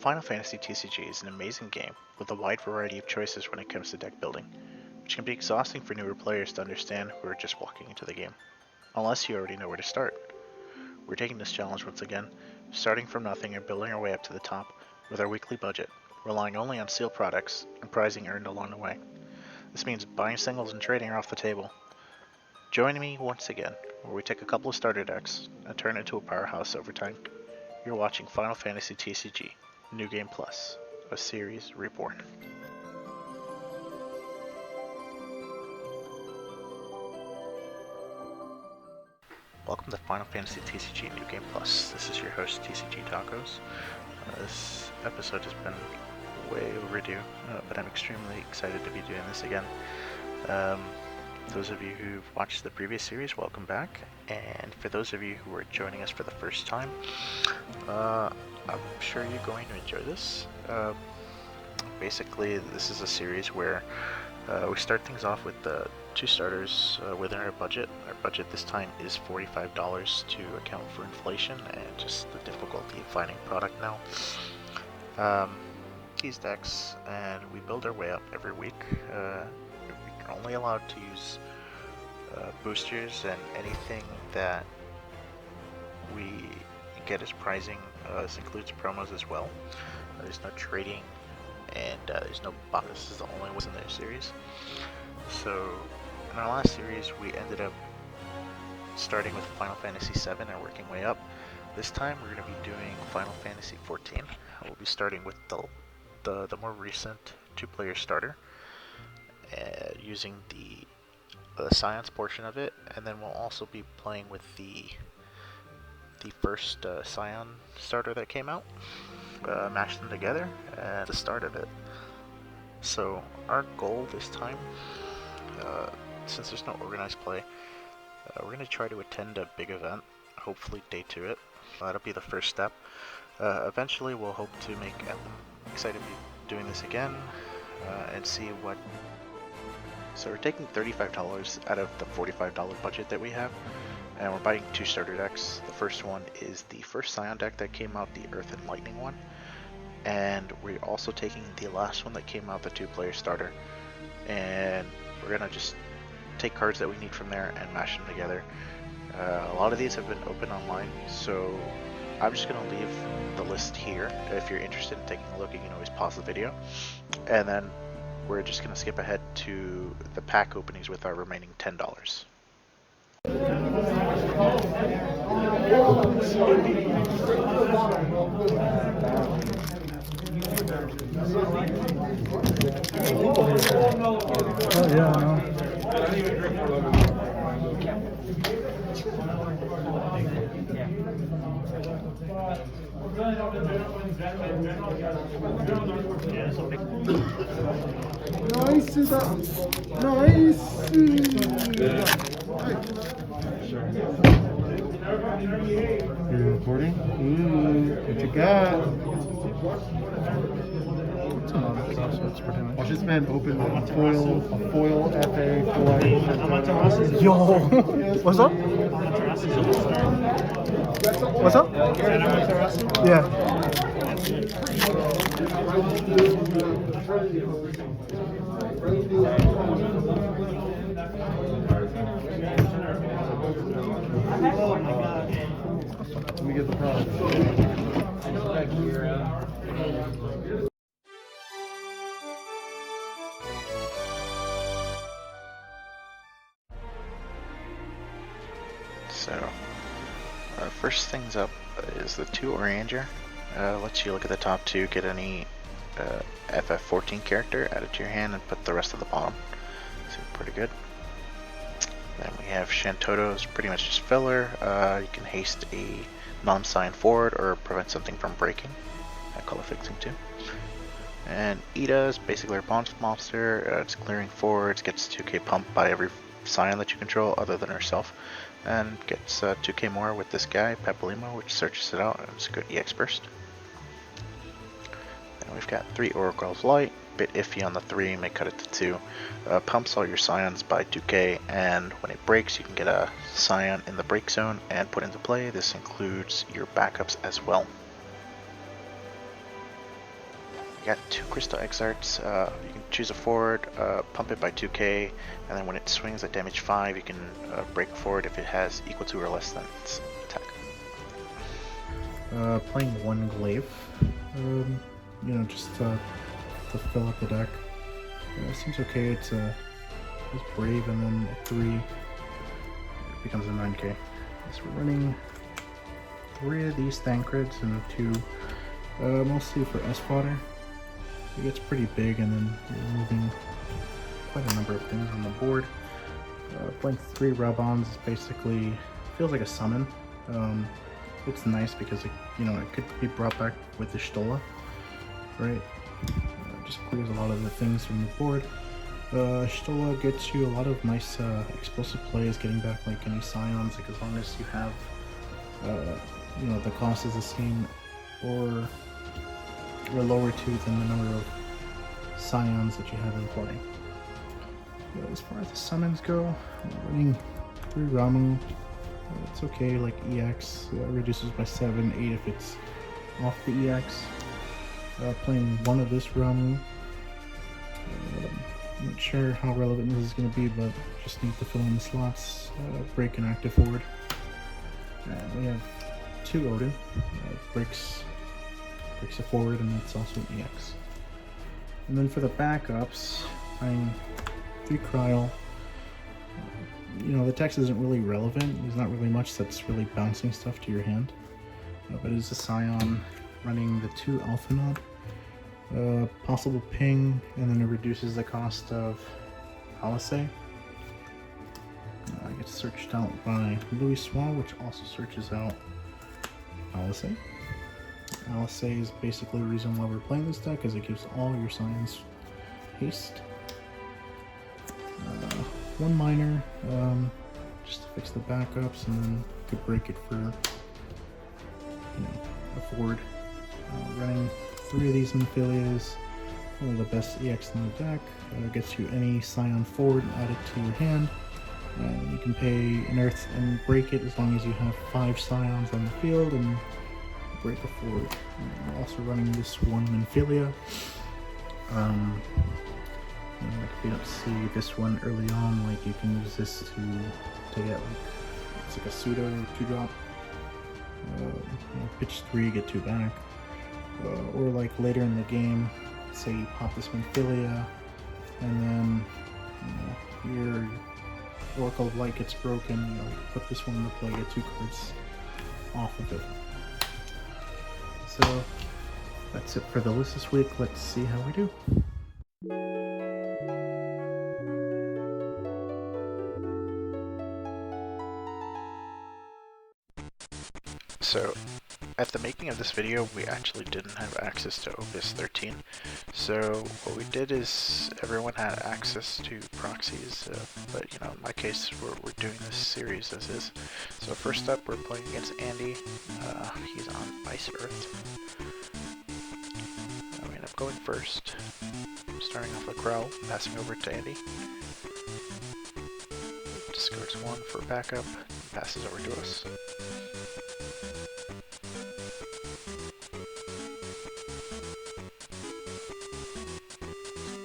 Final Fantasy TCG is an amazing game with a wide variety of choices when it comes to deck building, which can be exhausting for newer players to understand who are just walking into the game, unless you already know where to start. We're taking this challenge once again, starting from nothing and building our way up to the top with our weekly budget, relying only on sealed products and prizing earned along the way. This means buying singles and trading are off the table. Join me once again, where we take a couple of starter decks and turn it into a powerhouse over time. You're watching Final Fantasy TCG, New Game Plus, a series reborn. Welcome to Final Fantasy TCG New Game Plus. This is your host, TCG Tacos. This episode has been way overdue, but I'm extremely excited to be doing this again. Those of you who've watched the previous series, welcome back. And for those of you who are joining us for the first time, I'm sure you're going to enjoy this. Basically, this is a series where we start things off with the two starters within our budget. Our budget this time is $45 to account for inflation and just the difficulty of finding product now. These decks, and we build our way up every week. We're only allowed to use boosters, and anything that we get as prizing. This includes promos as well. There's no trading, and there's no box. This is the only one in their series. So in our last series, we ended up starting with Final Fantasy VII and working way up. This time, we're going to be doing Final Fantasy XIV. We'll be starting with the more recent two-player starter, using the Scions portion of it, and then we'll also be playing with the first Scion starter that came out, mashed them together at the start of it. So our goal this time, since there's no organized play, we're going to try to attend a big event, hopefully day 2 it. That'll be the first step. Eventually we'll hope to make Emblem excited to be doing this again, and see what. So we're taking $35 out of the $45 budget that we have, and we're buying two starter decks. The first one is the first Scion deck that came out, the Earth and Lightning one, and we're also taking the last one that came out, the two-player starter, and we're gonna just take cards that we need from there and mash them together. A lot of these have been open online, so I'm just gonna leave the list here. If you're interested in taking a look, you can always pause the video, and then we're just going to skip ahead to the pack openings with our remaining $10. Oh, yeah, I know. Nice. Nice. You're recording? What you got? Watch this man open a foil FA for Yo! What's up? What's up? Yeah. Let me get the product. So, first things up is the 2 Oranger. Lets you look at the top 2, get any FF14 character added to your hand, and put the rest at the bottom. So pretty good. Then we have Shantoto's pretty much just filler. You can haste a non-Scion forward or prevent something from breaking. Color fixing too. And Ida is basically a bounce monster. It's clearing forwards, gets 2k pumped by every Scion that you control other than herself, and gets 2k more with this guy, Peplimo, which searches it out, and it's a good EX burst. Then we've got 3 Oracle's Light, bit iffy on the 3, may cut it to 2. Pumps all your Scions by 2k, and when it breaks you can get a Scion in the break zone and put into play. This includes your backups as well. You got 2 Crystal Exarchs. You can choose a forward, pump it by 2k, and then when it swings at damage 5, you can break a forward if it has equal to or less than its attack. Playing 1 Glaive. You know, just to fill up the deck. Seems okay. It's Brave, and then a 3 it becomes a 9k. So we're running 3 of these Thancreds and 2, mostly for S fodder. It gets pretty big, and then you're moving quite a number of things on the board. Playing 3 Rabons is basically feels like a summon. It's nice because it, you know, it could be brought back with the Stola, right? Just clears a lot of the things from the board. Stola gets you a lot of nice explosive plays, getting back like any Scions, like as long as you have, you know, the cost is the same or lower too than the number of Scions that you have in play. As far as the summons go, I'm running 3 Ramu. It's okay, like EX reduces by 7, 8 if it's off the EX. Playing 1 of this Ramu. I'm not sure how relevant this is going to be, but just need to fill in the slots, break an active forward. We have 2 Odin, breaks a forward, and it's also an EX. And then for the backups, I'm 3 Cryo. You know, the text isn't really relevant. There's not really much that's really bouncing stuff to your hand. But it's a Scion running the 2 Alpha Nod. Possible ping, and then it reduces the cost of Palisade. Gets searched out by Louis Swall, which also searches out Palisade. Palisade is basically the reason why we're playing this deck, because it gives all your Scions haste. 1 Miner, just to fix the backups, and then could break it for, you know, a forward. Running 3 of these Minphilias, one of the best EX in the deck. Gets you any Scion forward and add it to your hand. You can pay an Earth and break it as long as you have 5 Scions on the field and break a forward. We're also running this 1 Minphilia. Like if you don't see this one early on, like you can use this to get like, it's like a pseudo 2-drop. You know, pitch 3, get 2 back. Or like later in the game, say you pop this Minphilia, and then, you know, your Oracle of Light gets broken, you know, you put this one into play, get 2 cards off of it. So that's it for the list this week. Let's see how we do. So, at the making of this video, we actually didn't have access to Opus 13. So what we did is everyone had access to proxies, but you know, in my case, we're doing this series as is. So first up, we're playing against Andy. He's on Ice Earth. I end up going first. Starting off with Crow, passing over to Andy. Discards 1 for backup, and passes over to us.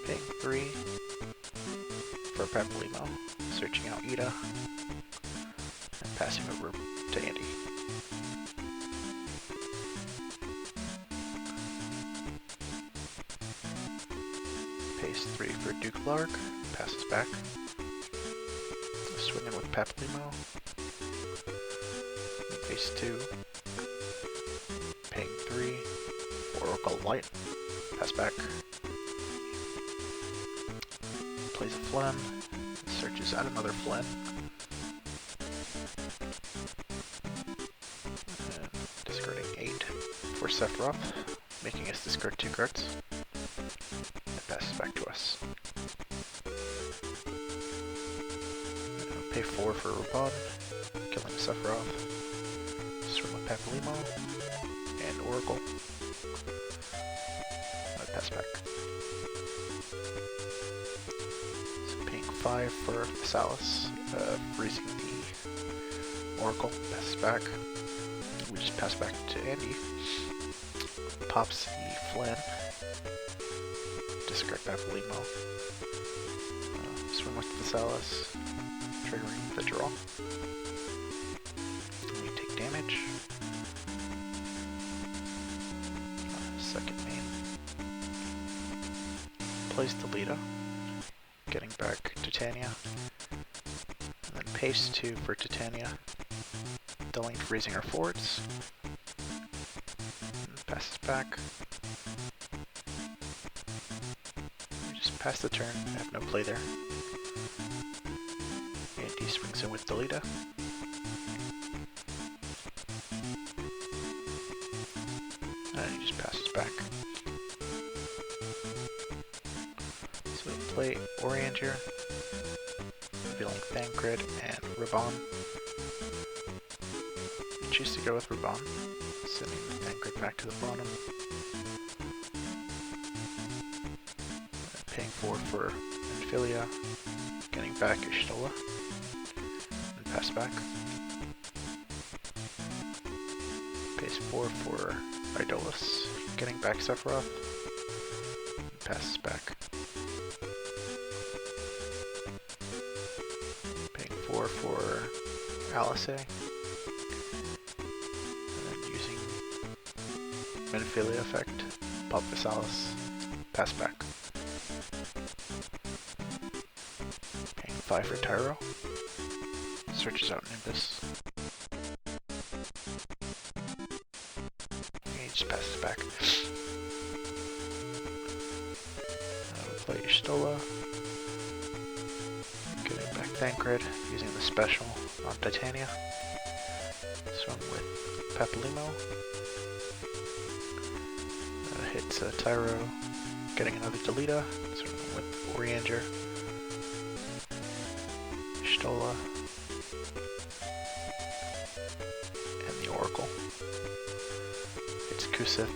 Paying 3 for Paplimo, searching out Ida, and passing over to Andy. Pays 3 for Duke Lark, passes back. Swinging with Paplimo. Face 2. Paying 3 for Oracle Light, pass back. Plays a Phlegm, searches out another Phlegm. And discarding 8 for Sephiroth, making us discard 2 cards. And passes back to us. Pay 4 for Raban, killing Sephiroth. Swing with Paplimo and Oracle. And pass back. So paying 5 for Salas, freezing the Oracle, passes back. We just pass back to Andy. Pops the Flan. discard Papalimo. Swing with Visalis, triggering the draw. We take damage. Second main. Plays Delita, getting back Titania. And then paste 2 for Titania, dulling freezing our forwards. And passes back. We just pass the turn, I have no play there. And he swings in with Delita. And he just passes back. So we play Oriander, revealing Thancred and Raban. Choose to go with Raban, sending Thancred back to the bottom. Paying 4 for Amphilia, getting back Ishtola, and pass back. Pays 4 for Idolus, getting back Sephiroth, and passes back. Paying 4 for Alice, and then using Menophilia effect, pop Visalis, pass back. Paying 5 for Tyro, searches out Nimbus. And he just passes back. We'll play Ishtola, getting back Thancred, using the special on Titania. Swing with Papalimo. Hits Tyro, getting another Delita. Swing with Oriander. Ishtola. And the Oracle. Hits Kusith,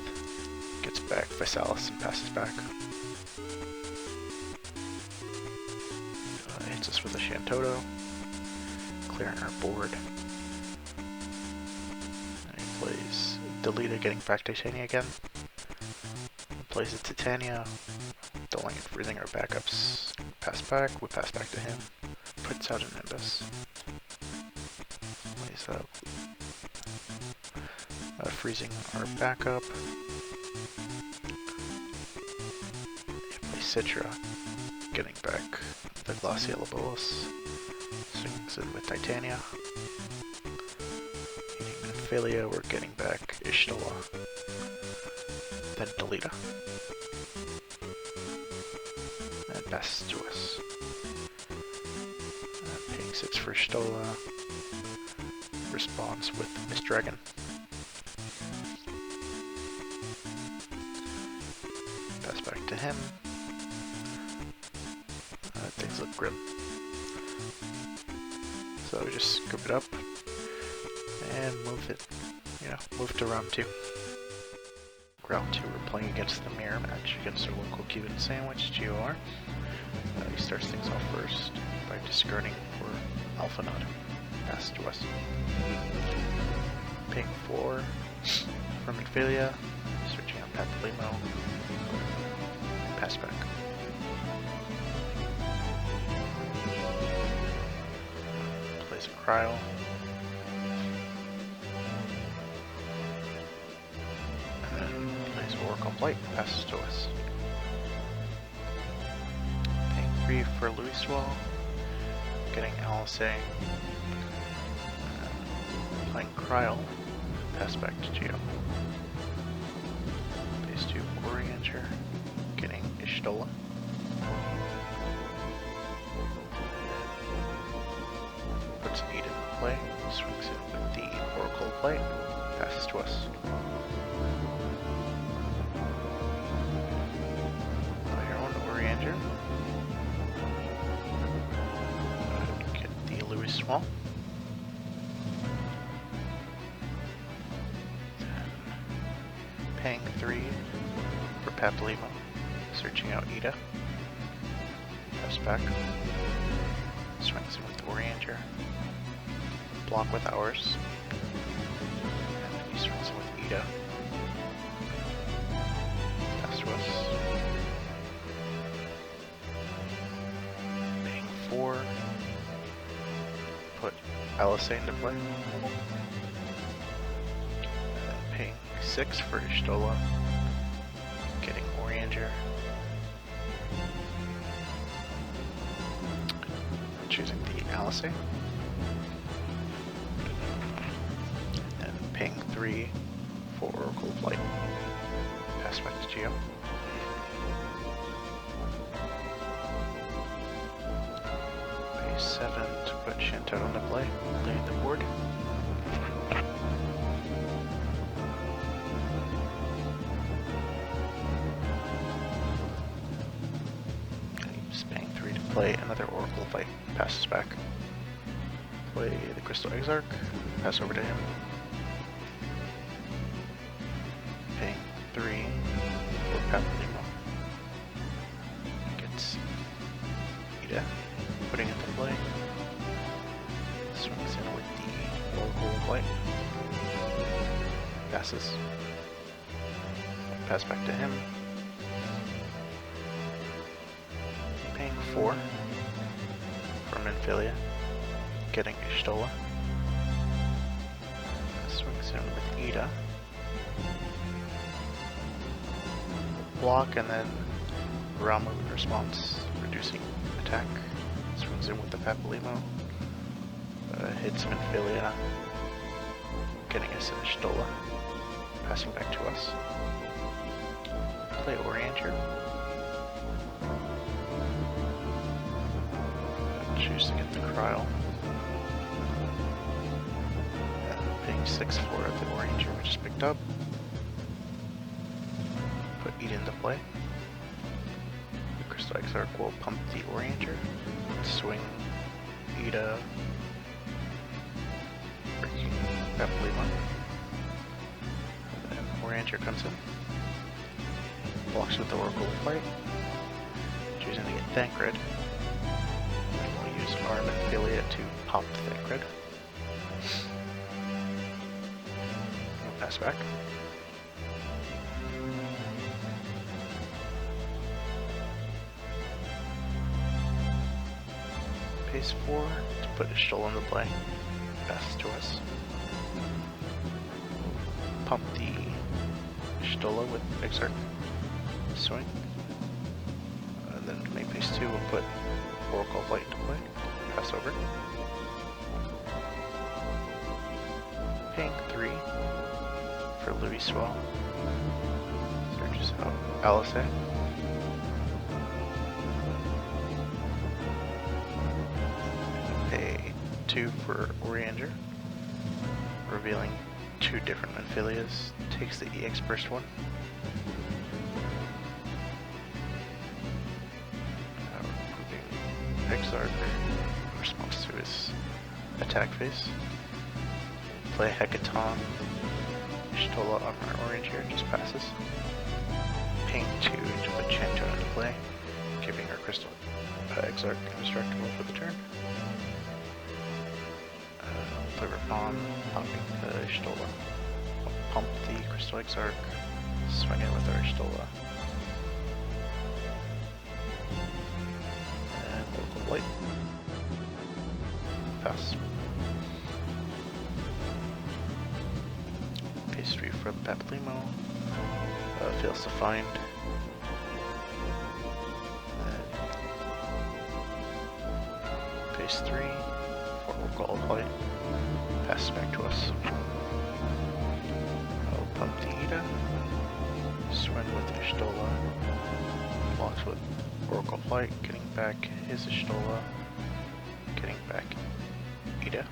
gets back Visalis and passes back. Hits us with a Shantoto, clearing our board. And he plays Delita, getting back Titania again. Plays a Titania, dulling and freezing our backups. Pass back, we pass back to him. Puts out a Nimbus. Plays up. Freezing our backup. And plays Citra, getting back the Glacial Bolas. Swings in with Titania. Hitting Menophilia, we're getting back Ishtola. Then Delita. And passes to us. Paying 6 for Ishtola. Responds with Miss Dragon. Pass back to him. Things look grim. So we just scoop it up and move it, move to round 2. Round 2, we're playing against the mirror match against our local Cuban sandwich, GOR. He starts things off first by discarding for Alpha Nut. Pass to us. Paying 4 from Amphilia, searching out Papalimo. Pass back. Plays a Cryo. Oracle Blight passes to us. Paying 3 for Louiswell, getting Alice, playing Cryo, pass back to Geo. Pays 2 Oriander, getting Ishtola. Puts an 8 in play, swings it with the Oracle Blight, passes to us. Get the Louis Small. Paying 3 for Papalimo, searching out Ida. Pass back. Swings in with Oriander. Block with ours. And then he swings in with Ida. Pass to us. put LSA into play. Paying 6 for Stola. Getting Orianger. Choosing the LSA. And paying 3 for Oracle of Light. Pass back to Geo. Pay 7 to put Shinto on the play. Lay the board. Just paying 3 to play another Oracle of Light. Passes back. Play the Crystal Exarch. Pass over to him. Paying 3 for Papalimo. Gets Ida. Putting it to play. Swings in with the Oracle of Light. Passes. Pass back to him. Paying 4 for Minfilia. Getting Ishtola. Swings in with Ida. Block and then Ramu in response, reducing attack. Swings in with the Papalimo. Hits Minfilia. Getting us in Ishtola. Passing back to us. Play Orianger. Choose to get the Kryl. Paying 6 for the Orianger, which is picked up. Put Ida into play. The Crystal Exarch will pump the Orianger. Swing Ida. Breaking Papalimo. And then Orianger comes in. Blocks with the Oracle of Light. Choosing to get Thancred. And we'll use our Minfilia to pop Thancred. We'll pass back. Pays 4 to put Ishtola into play. Passes to us. Pump the Ishtola with Exarch. Swing. And then main phase 2 will put Oracle of Light into play. Pass over. Paying 3 for Louis Swell. Searches out LSA. Pay 2 for Orianger. Revealing 2 different Minfilias. Takes the EX burst one. Exarch in response to his attack phase. Play Hecaton. Ishtola on our Orianger, just passes. Paying 2 to put Chanto into play, giving our Crystal Exarch indestructible for the turn. Play Rapon, popping the Ishtola. Pump the Crystal Exarch, swing it with our Ishtola. Light. Pass. Pays 3 for the Papalimo. Fails to find. Pays 3 for Oracle of Light. Passes back to us. I'll pump the Ida. Swing with Ishtola. Blocks with Oracle of Light, getting back his Ishtola, getting back Ida.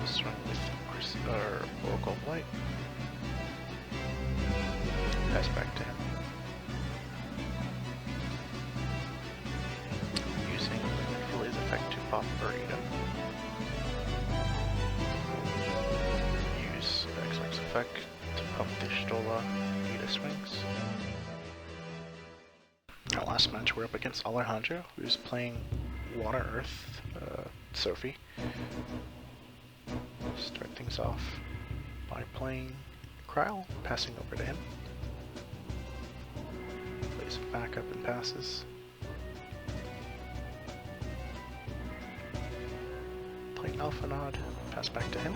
Swing with our Oracle of Light. Pass back to him. Using Minfilia's effect to pop our Ida. Use Exarch's effect to pump the Ishtola. Ida swings. Our last match, we're up against Alejandro, who's playing Water Earth, Sophie. Start things off by playing Kryl, passing over to him. Plays back up and passes. Alpha Nod, pass back to him.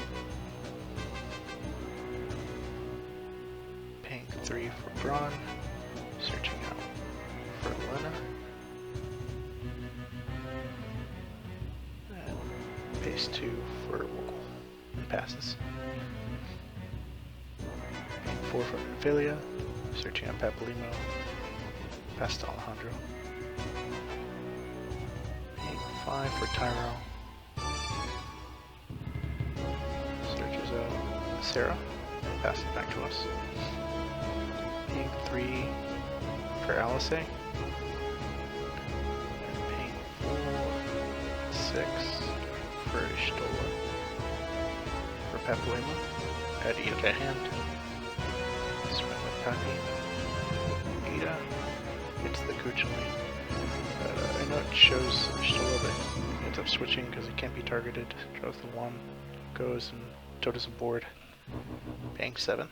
Paying 3 for Brawn, searching out for Lena. And pays 2 for Wool, and passes. Paying 4 for Ophelia, searching out Papolimo, pass to Alejandro. Paying 5 for Tyro, searches out Sarah, and passes back to us. Paying 3 for Alice, and paying 6 for Stola, for Papolimo, at Ida hand, swing with Pappy, Ida, hits the Kuchling. I know it shows Stola, but he ends up switching because it can't be targeted, draws the 1, goes, and totes a board, paying 7.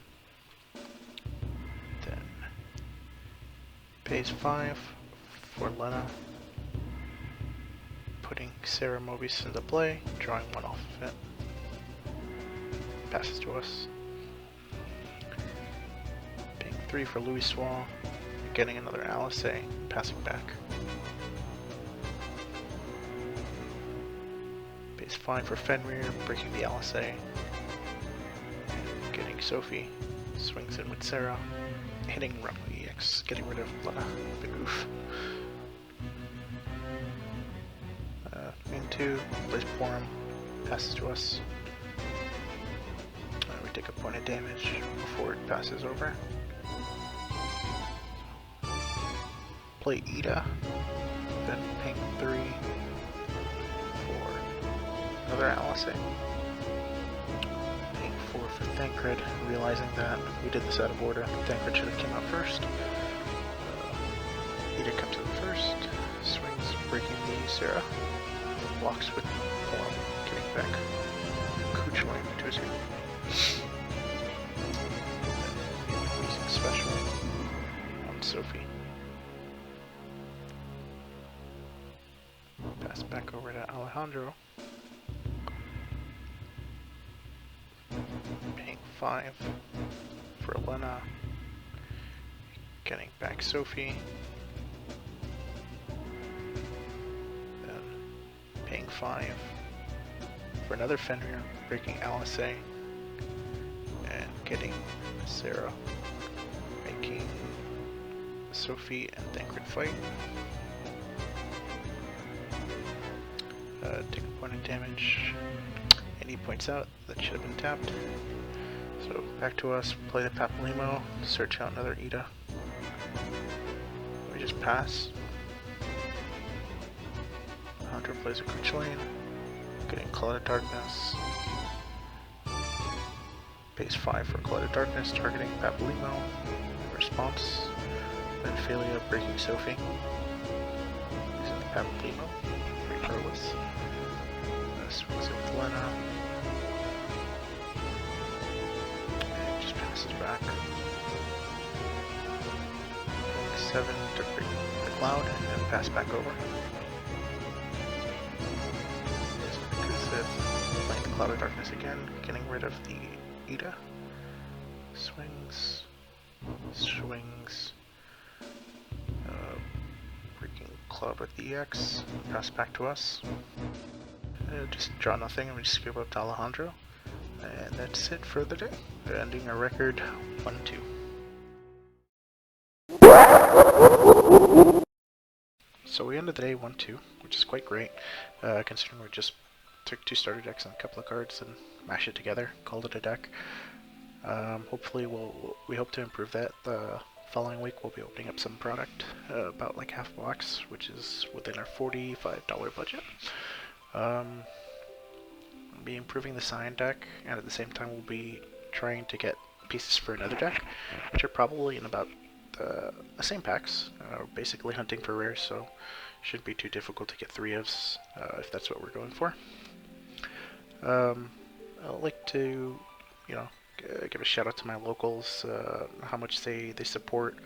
Then pays 5 for Lena, putting Sarah Mobius into play, drawing 1 off of it. Passes to us. Paying 3 for Louis Swall, getting another Alice, passing back. Pays 5 for Fenrir, breaking the Alice, getting Sophie, swings in with Sarah, hitting Rumble EX, getting rid of Lena, the goof. Main 2, plays Porum, passes to us. We take a point of damage before it passes over. Play Ida, then ping 3 for another Alice. Ping 4 for Thancred, realizing that we did this out of order. Thancred should have came out first. Ida comes in first, swings, breaking the Sarah. Blocks with Porum, getting back Kuchling to his group. Using special on Sophie. Pass back over to Alejandro. Paying 5 for Lena. Getting back Sophie. Paying 5 for another Fenrir, breaking Alice, and getting Sarah, making Sophie and Thancred fight. Take a point of damage, and he points out that should have been tapped. So back to us, play the Papolimo, search out another Ida. We just pass. Hunter plays a Kuchling, getting Cloud of Darkness. Pays 5 for Cloud of Darkness, targeting Papolimo. In response, then Ophelia breaking Sophie. Using the Papolimo, regardless. Swings it with Lena. And just passes back. 7 to break the Cloud, and then pass back over. Playing the Cloud of Darkness again, getting rid of the Ida. Swings. Breaking Cloud with the EX. Pass back to us. Just draw nothing and we just give up to Alejandro. And that's it for the day. Ending our record 1-2. So we ended the day 1-2, which is quite great, considering we just took 2 starter decks and a couple of cards and mashed it together, called it a deck. Hopefully we hope to improve that. The following week we'll be opening up some product, about like half a box, which is within our $45 budget. We'll be improving the Scion deck, and at the same time we'll be trying to get pieces for another deck, which are probably in about the same packs. We're basically hunting for rares, so shouldn't be too difficult to get 3 ofs if that's what we're going for. I'd like to, give a shout out to my locals, how much they support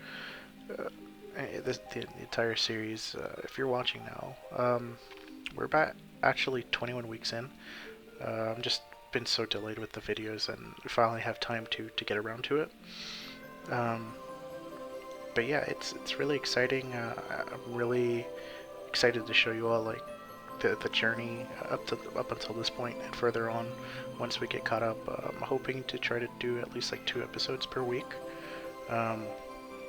the entire series. If you're watching now, we're about actually 21 weeks in. I'm just been so delayed with the videos, and we finally have time to get around to it. But yeah, it's really exciting. I'm really excited to show you all like the journey up until this point and further on. Once we get caught up, I'm hoping to try to do at least like 2 episodes per week.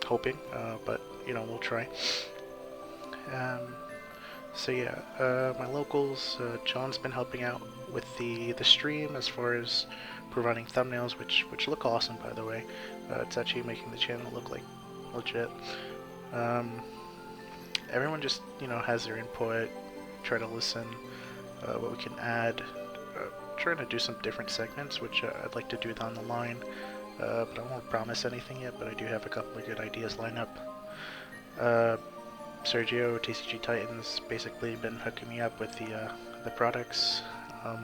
Hoping, but you know, we'll try. So yeah, my locals, John's been helping out with the stream as far as providing thumbnails, which look awesome, by the way. It's actually making the channel look like legit. Everyone just, you know, has their input, try to listen, what we can add, trying to do some different segments, which I'd like to do down the line, but I won't promise anything yet, but I do have a couple of good ideas lined up. Sergio, TCG Titans, basically been hooking me up with the products from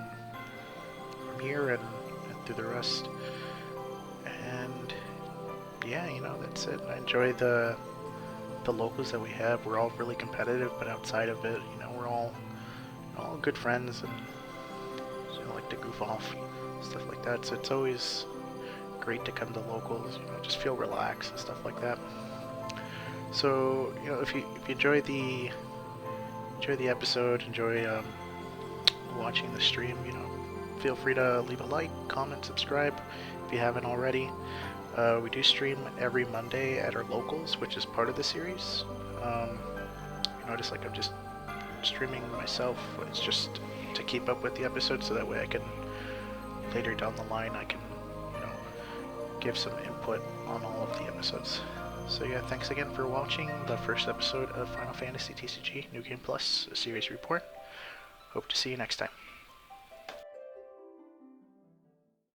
here and through the rest, and yeah, you know, that's it. I enjoy the locals that we have. We're all really competitive, but outside of it, you know, we're all good friends and you know, like to goof off, stuff like that. So it's always great to come to locals, you know, just feel relaxed and stuff like that. So, you know, if you enjoy the episode, enjoy watching the stream, you know, feel free to leave a like, comment, subscribe if you haven't already. We do stream every Monday at our locals, which is part of the series. You notice like I'm just streaming myself. It's just to keep up with the episodes, so that way I can later down the line I can, you know, give some input on all of the episodes. So yeah, thanks again for watching the first episode of Final Fantasy TCG New Game Plus Series Reborn. Hope to see you next time.